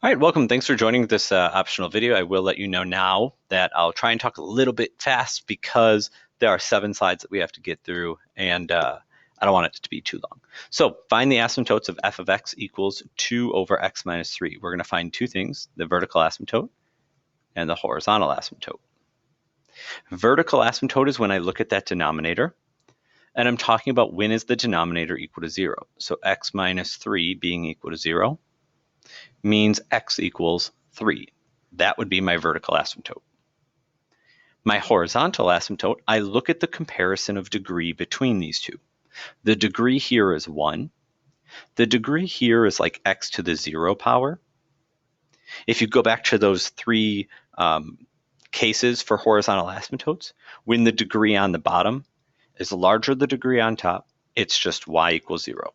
All right, welcome. Thanks for joining this optional video. I will let you know now that I'll try and talk a little bit fast because there are 7 slides that we have to get through, and I don't want it to be too long. So find the asymptotes of f of x equals 2 over x minus 3. We're going to find 2 things, the vertical asymptote and the horizontal asymptote. Vertical asymptote is when I look at that denominator, and I'm talking about when is the denominator equal to 0. So x minus 3 being equal to 0 means x equals 3. That would be my vertical asymptote. My horizontal asymptote, I look at the comparison of degree between these two. The degree here is 1. The degree here is like x to the 0 power. If you go back to those 3 cases for horizontal asymptotes, when the degree on the bottom is larger than the degree on top, it's just y equals 0.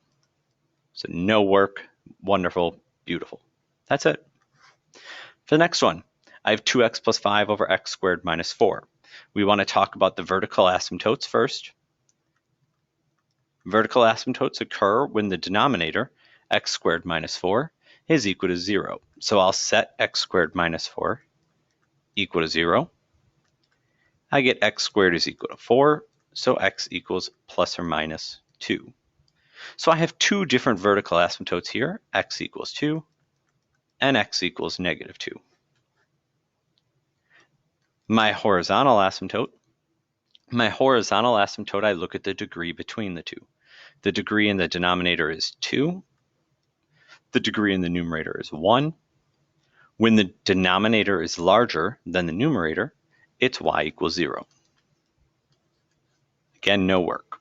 So no work, wonderful, beautiful. That's it. For the next one, I have 2x plus 5 over x squared minus 4. We want to talk about the vertical asymptotes first. Vertical asymptotes occur when the denominator, x squared minus 4, is equal to 0. So I'll set x squared minus 4 equal to 0. I get x squared is equal to 4, so x equals plus or minus 2. So I have 2 different vertical asymptotes here, x equals 2 and x equals negative 2. My horizontal asymptote, I look at the degree between the two. The degree in the denominator is 2. The degree in the numerator is 1. When the denominator is larger than the numerator, it's y equals 0. Again, no work.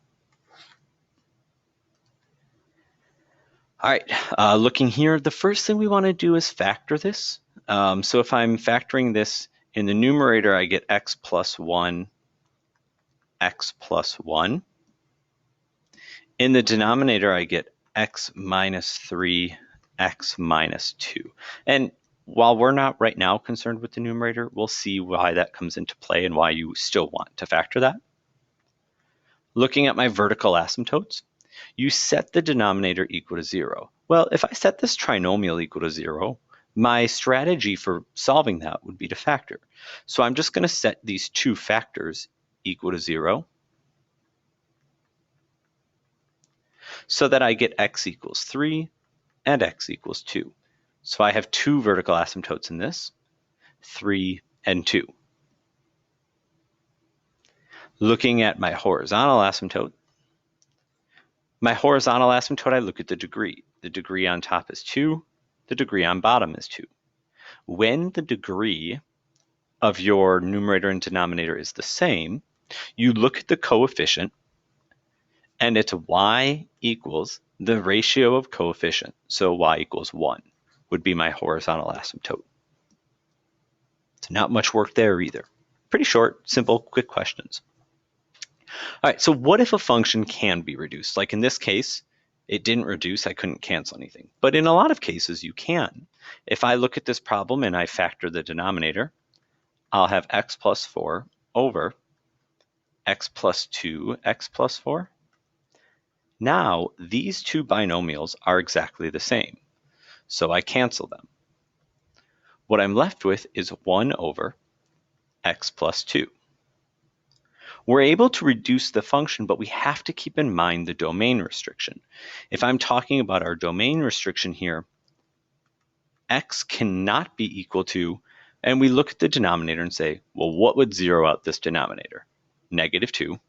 All right, looking here, the first thing we want to do is factor this. So if I'm factoring this in the numerator, I get x plus 1, x plus 1. In the denominator, I get x minus 3, x minus 2. And while we're not right now concerned with the numerator, we'll see why that comes into play and why you still want to factor that. Looking at my vertical asymptotes, you set the denominator equal to 0. Well, if I set this trinomial equal to 0, my strategy for solving that would be to factor. So I'm just going to set these 2 factors equal to 0 so that I get x equals 3 and x equals 2. So I have 2 vertical asymptotes in this, 3 and 2. Looking at my horizontal asymptote, I look at the degree. The degree on top is 2. The degree on bottom is 2. When the degree of your numerator and denominator is the same, you look at the coefficient, and it's y equals the ratio of coefficient. So y equals 1 would be my horizontal asymptote. So not much work there either. Pretty short, simple, quick questions. All right, so what if a function can be reduced? Like in this case, it didn't reduce, I couldn't cancel anything. But in a lot of cases, you can. If I look at this problem and I factor the denominator, I'll have x plus 4 over x plus 2, x plus 4. Now, these 2 binomials are exactly the same, so I cancel them. What I'm left with is 1 over x plus 2. We're able to reduce the function, but we have to keep in mind the domain restriction. If I'm talking about our domain restriction here, x cannot be equal to, and we look at the denominator and say, well, what would zero out this denominator? Negative 2.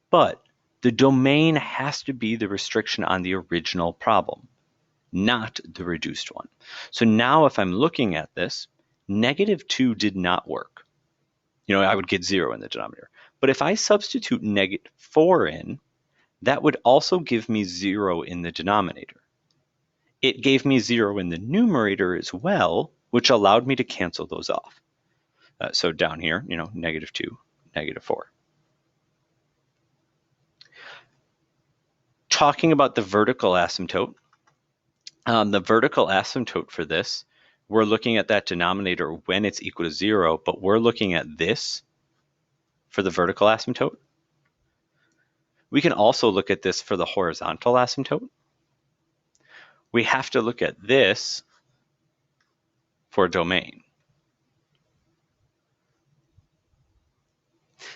But the domain has to be the restriction on the original problem, not the reduced one. So now if I'm looking at this, negative 2 did not work. I would get 0 in the denominator. But if I substitute negative 4 in, that would also give me 0 in the denominator. It gave me 0 in the numerator as well, which allowed me to cancel those off. So down here, negative 2, negative 4. Talking about the vertical asymptote, for this, we're looking at that denominator when it's equal to 0, but we're looking at this for the vertical asymptote. We can also look at this for the horizontal asymptote. We have to look at this for a domain.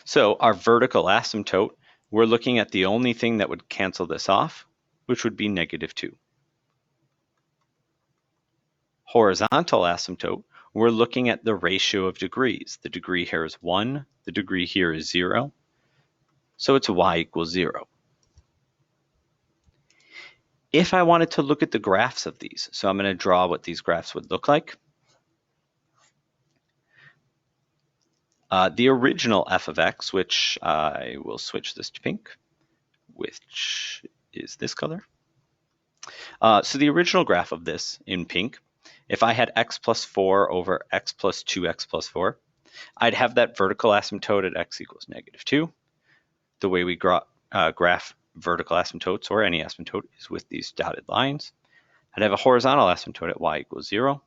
So our vertical asymptote, we're looking at the only thing that would cancel this off, which would be -2. Horizontal asymptote, we're looking at the ratio of degrees. The degree here is 1, the degree here is 0, so it's y equals 0. If I wanted to look at the graphs of these, so I'm going to draw what these graphs would look like. The original f of x, which I will switch this to pink, which is this color. So the original graph of this in pink, if I had x plus 4 over x plus 2x plus 4, I'd have that vertical asymptote at x equals -2. The way we graph vertical asymptotes, or any asymptote, is with these dotted lines. I'd have a horizontal asymptote at y equals 0.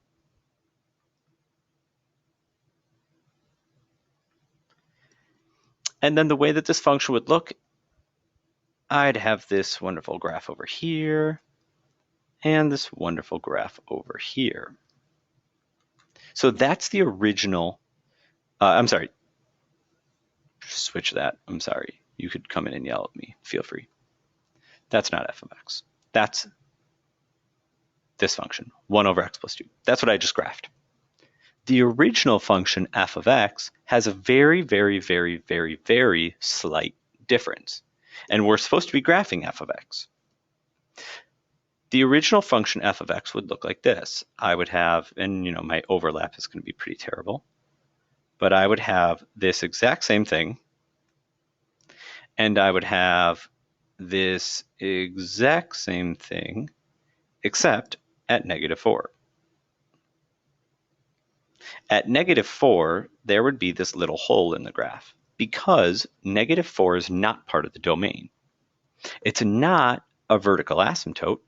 And then the way that this function would look, I'd have this wonderful graph over here, and this wonderful graph over here. So that's the original, I'm sorry, switch that, I'm sorry. You could come in and yell at me, feel free. That's not f of x. That's this function, 1 over x plus 2. That's what I just graphed. The original function f of x has a very, very, very, very, very slight difference. And we're supposed to be graphing f of x. The original function f of x would look like this. I would have, and you know, my overlap is going to be pretty terrible, but I would have this exact same thing, and I would have this exact same thing, except at -4. At -4, there would be this little hole in the graph, because -4 is not part of the domain. It's not a vertical asymptote.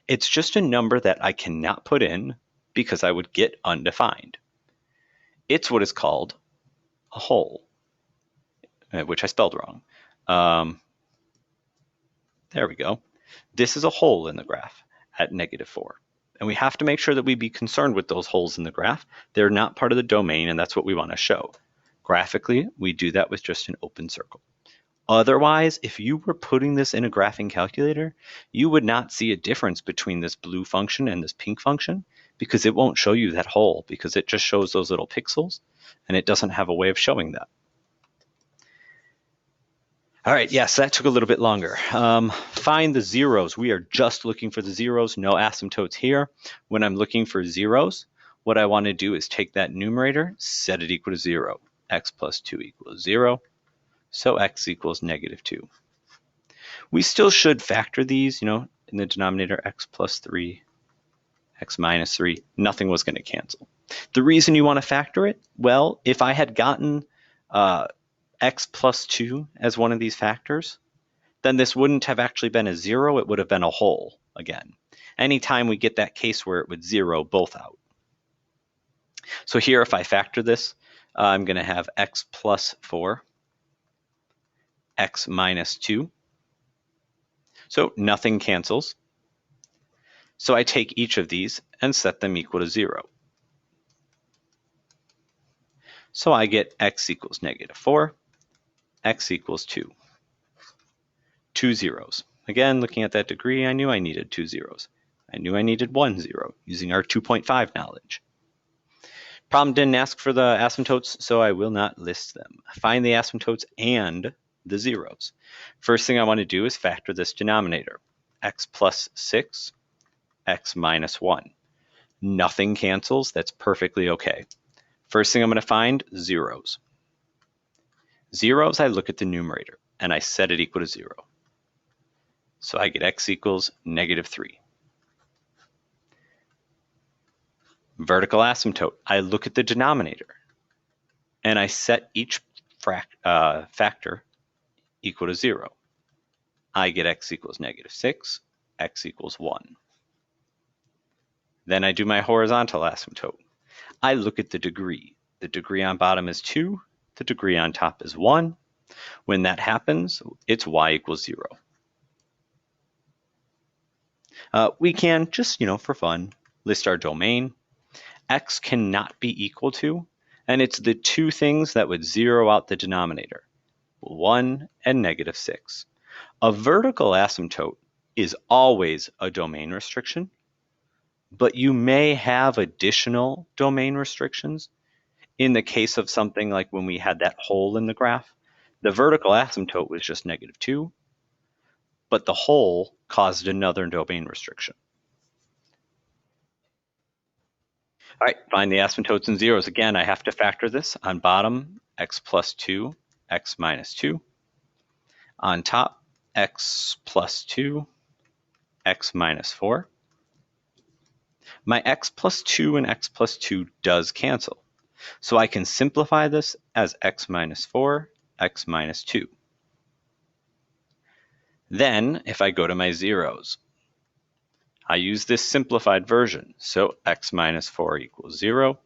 It's just a number that I cannot put in because I would get undefined. It's what is called a hole, which I spelled wrong. There we go. This is a hole in the graph at -4. And we have to make sure that we be concerned with those holes in the graph. They're not part of the domain, and that's what we want to show. Graphically, we do that with just an open circle. Otherwise, if you were putting this in a graphing calculator, you would not see a difference between this blue function and this pink function, because it won't show you that hole, because it just shows those little pixels, and it doesn't have a way of showing that. All right, yes, that took a little bit longer. Find the zeros. We are just looking for the zeros, no asymptotes here. When I'm looking for zeros, what I want to do is take that numerator, set it equal to 0. X plus 2 equals 0. So x equals -2. We still should factor these, you know, in the denominator, x plus 3, x minus 3, nothing was going to cancel. The reason you want to factor it, well, if I had gotten x plus 2 as one of these factors, then this wouldn't have actually been a 0, it would have been a hole again. Anytime we get that case where it would 0 both out. So here, if I factor this, I'm going to have x plus 4, x minus 2. So nothing cancels. So I take each of these and set them equal to 0. So I get x equals -4, x equals 2. 2 zeros. Again, looking at that degree, I knew I needed 2 zeros. I knew I needed 1 0 using our 2.5 knowledge. Problem didn't ask for the asymptotes, so I will not list them. Find the asymptotes and the zeros. First thing I want to do is factor this denominator, x plus 6, x minus 1. Nothing cancels, that's perfectly okay. First thing I'm going to find, zeros. Zeros, I look at the numerator, and I set it equal to 0. So I get x equals -3. Vertical asymptote, I look at the denominator, and I set each factor equal to 0. I get x equals -6, x equals 1. Then I do my horizontal asymptote. I look at the degree. The degree on bottom is 2, the degree on top is 1. When that happens, it's y equals 0. We can just, for fun, list our domain. X cannot be equal to, and it's the two things that would zero out the denominator, 1 and -6. A vertical asymptote is always a domain restriction, but you may have additional domain restrictions. In the case of something like when we had that hole in the graph, the vertical asymptote was just -2, but the hole caused another domain restriction. All right, find the asymptotes and zeros. Again, I have to factor this. On bottom, x plus 2, x minus 2. On top, x plus 2, x minus 4. My x plus 2 and x plus 2 does cancel. So I can simplify this as x minus 4, x minus 2. Then, if I go to my zeros, I use this simplified version. So x minus 4 equals 0,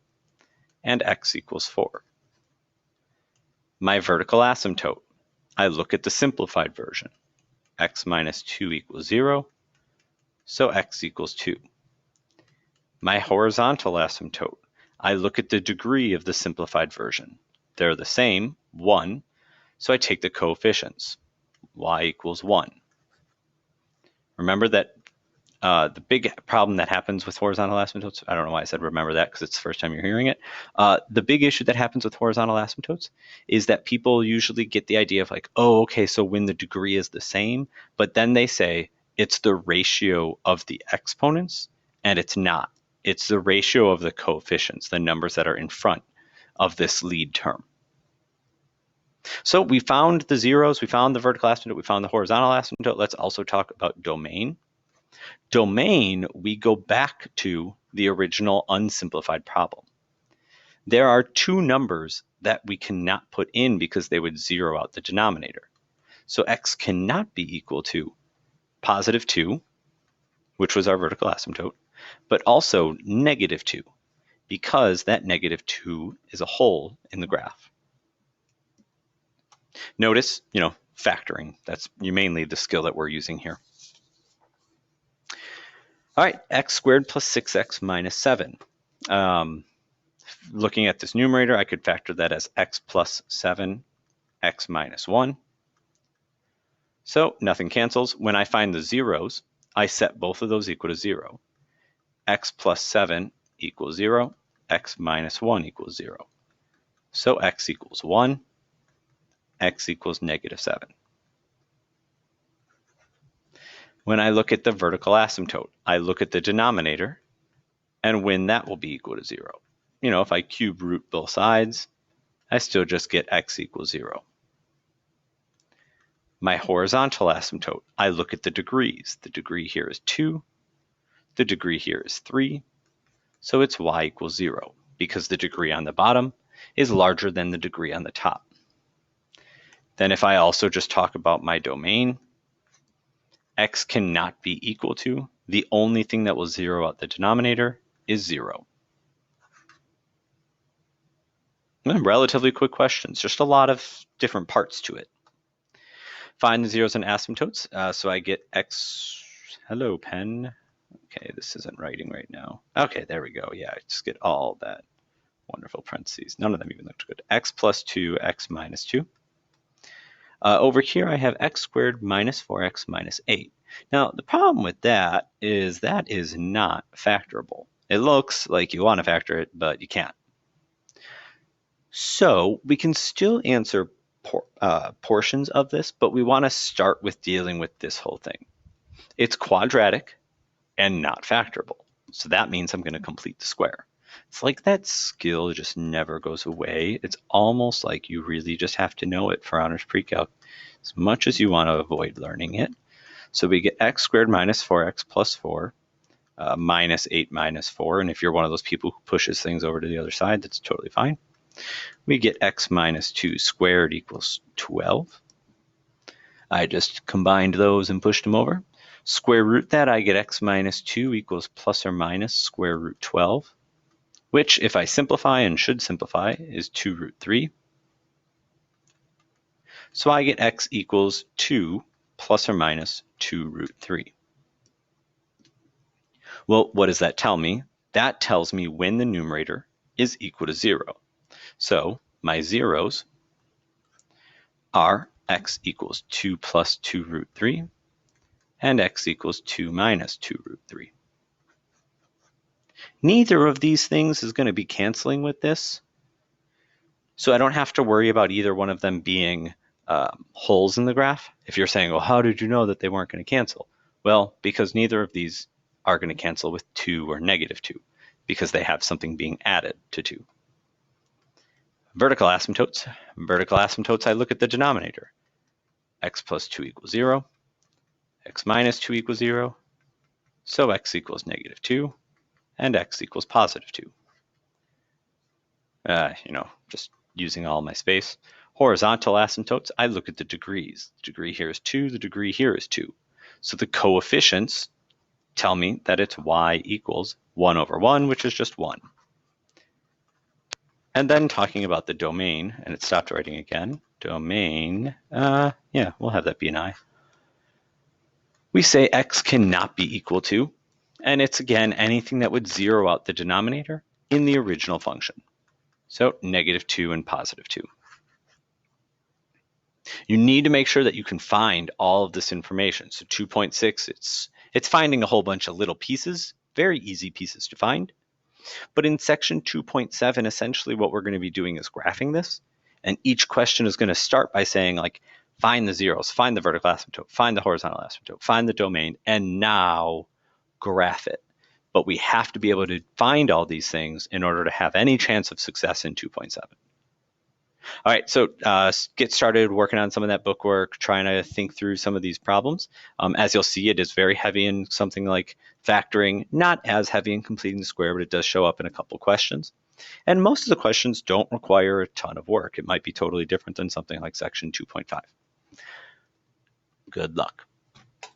and x equals 4. My vertical asymptote, I look at the simplified version. X minus 2 equals 0, so x equals 2. My horizontal asymptote, I look at the degree of the simplified version. They're the same, 1, so I take the coefficients. Y equals 1. Remember that the big problem that happens with horizontal asymptotes, I don't know why I said remember that because it's the first time you're hearing it. The big issue that happens with horizontal asymptotes is that people usually get the idea of like, oh, okay, so when the degree is the same, but then they say it's the ratio of the exponents, and it's not. It's the ratio of the coefficients, the numbers that are in front of this lead term. So we found the zeros, we found the vertical asymptote, we found the horizontal asymptote. Let's also talk about domain. Domain, we go back to the original unsimplified problem. There are two numbers that we cannot put in because they would zero out the denominator. So x cannot be equal to positive 2, which was our vertical asymptote, but also -2, because that -2 is a hole in the graph. Notice, factoring. That's mainly the skill that we're using here. All right, x squared plus 6x minus 7. Looking at this numerator, I could factor that as x plus 7, x minus 1. So nothing cancels. When I find the zeros, I set both of those equal to 0. X plus 7 equals 0, x minus 1 equals 0. So x equals 1, x equals -7. When I look at the vertical asymptote, I look at the denominator and when that will be equal to 0. If I cube root both sides, I still just get x equals 0. My horizontal asymptote, I look at the degrees. The degree here is 2, the degree here is 3, so it's y equals 0, because the degree on the bottom is larger than the degree on the top. Then if I also just talk about my domain, x cannot be equal to, the only thing that will zero out the denominator is 0. Relatively quick questions, just a lot of different parts to it. Find the zeros and asymptotes. So I get x, hello pen. Okay, this isn't writing right now. Okay, there we go. Yeah, I just get all that wonderful parentheses. None of them even looked good. X plus 2, x minus 2. Over here I have x squared minus 4x minus 8. Now the problem with that is not factorable. It looks like you want to factor it, but you can't. So we can still answer portions of this, but we want to start with dealing with this whole thing. It's quadratic and not factorable. So that means I'm going to complete the square. It's like that skill just never goes away. It's almost like you really just have to know it for honors pre-calc as much as you want to avoid learning it. So we get x squared minus 4x plus 4 minus 8 minus 4. And if you're one of those people who pushes things over to the other side, that's totally fine. We get x minus 2 squared equals 12. I just combined those and pushed them over. Square root that, I get x minus 2 equals plus or minus square root 12, which if I simplify and should simplify is 2 root 3. So I get x equals 2 plus or minus 2 root 3. Well, what does that tell me? That tells me when the numerator is equal to 0. So my zeros are x equals 2 plus 2 root 3 and x equals 2 minus 2 root 3. Neither of these things is going to be canceling with this, so I don't have to worry about either one of them being holes in the graph. If you're saying, well, how did you know that they weren't going to cancel? Well, because neither of these are going to cancel with 2 or negative 2, because they have something being added to 2. Vertical asymptotes. Vertical asymptotes, I look at the denominator. X plus 2 equals 0. X minus 2 equals 0. So x equals negative 2, and x equals positive 2. Just using all my space. Horizontal asymptotes, I look at the degrees. The degree here is 2, the degree here is 2. So the coefficients tell me that it's y equals 1 over 1, which is just 1. And then talking about the domain, and it stopped writing again. Domain, we'll have that be an I. We say x cannot be equal to, and it's again anything that would zero out the denominator in the original function. So negative 2 and positive 2. You need to make sure that you can find all of this information. So 2.6, it's finding a whole bunch of little pieces, very easy pieces to find. But in section 2.7, essentially what we're going to be doing is graphing this. And each question is going to start by saying, like, find the zeros, find the vertical asymptote, find the horizontal asymptote, find the domain, and now graph it. But we have to be able to find all these things in order to have any chance of success in 2.7. All right, so get started working on some of that bookwork, trying to think through some of these problems. As you'll see, it is very heavy in something like factoring, not as heavy in completing the square, but it does show up in a couple questions. And most of the questions don't require a ton of work. It might be totally different than something like section 2.5. Good luck.